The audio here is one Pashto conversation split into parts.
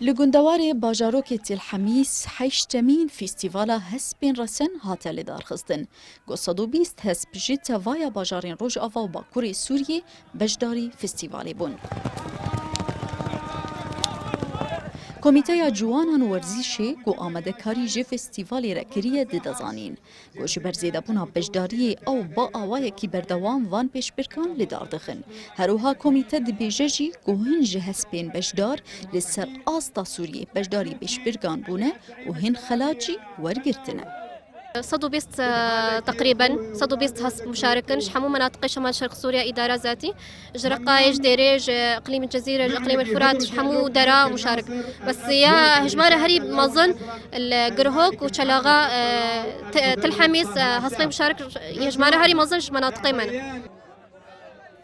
لگندوار باجاروک تل حمیس 8'مین فستیوالا هسپین رسن هات لیدارخستن. گو 120 هسپ جی توای باجارین روج آوا و باکوری سوریه بجداری فستیوالی بون. کمیته جوانان ورزشی گو آمده کاری جه فستیوالی را کریه ددازانین. گو جبر زیده بونا بجداری او با آوای کی بردوام وان پیش برکان لیدار دخن. هروها کمیته دبیجه جی گو هن جه هسپین بجدار لسر آستا سوریه بجداری پیش برکان بونه و هن خلاجی ورگرتنه. 120 تقريبا 120 هسب مشاركين شحمو مناطق شمال شرق سوريا إدارة ذاتي جرقايج ديريج إقليم الجزيرة إقليم الفرات شحمو درا مشارك بس يا هجمارة هريب مظن الجرهوك وشلاغا تلحميس هسبين مشارك هجمارة هري مظن مناطقي من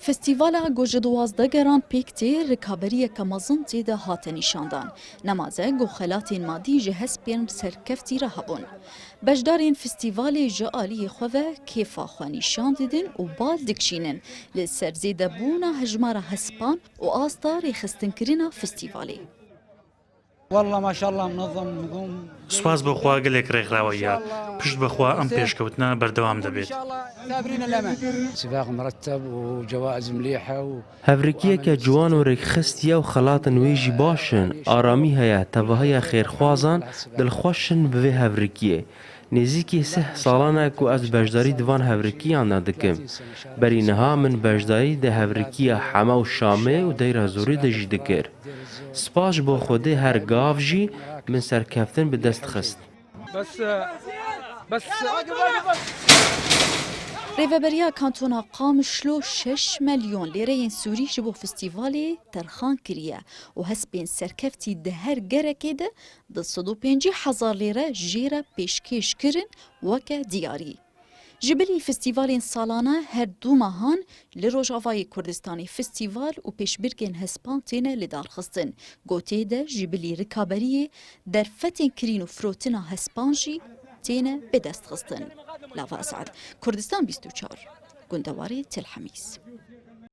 فستیوالا گوژه 12 گران پیکتی رکابریه کمازن تیده هات نشاندان. نمازه گو خلاتین مادی جه هسپین سرکفتی را هبون. بجدارین فستیوالی جالی خواه کیفا خواه نشان دیدن و بال دکشینن لسر زیده بونا هجمار هسپان و آستار خستن کرنا فستیوالی. والله ما شاء الله منظم سپاس بخوا گلک ریخراویه پشت بخوا ام پیشکوتنا بردوام دبید سباق مرتب وجوائز مليحه هفرکیه که جوان و رکخستیه و خلات نویجی باشن آرامی هیا تباهی خیرخوازان دلخوشن به هفرکیه نزیکی 3 سالانه که از بجداری دوان هفرکیان ندکم بری نها من بجداری ده هفرکیه حما و شامه و دیر هزوری دجی دکر سپاش با خوده هر گاو جی من سرکفتن به دست خست بس ریوبریا کانتونا قامشلو 6 ملیون لیره سوری جبو فستیوالی ترخان کریه و هسپین سرکفتی ده هر گرکه ده 150,000 لیره جیره پیشکش کرن وکه دیاری. جبلی فستیوالین سالانه هر 2 ماهان لروجاوای کردستانی فستیوال و پیشبرگین هسپان تینه لیدارخستن. گوته ده جبلی رکابریه در فتن کرین و فروتنا هسپانجی تینه به دست خستن. لاوا اسعد کردستان 24 گندواری تل حمیس.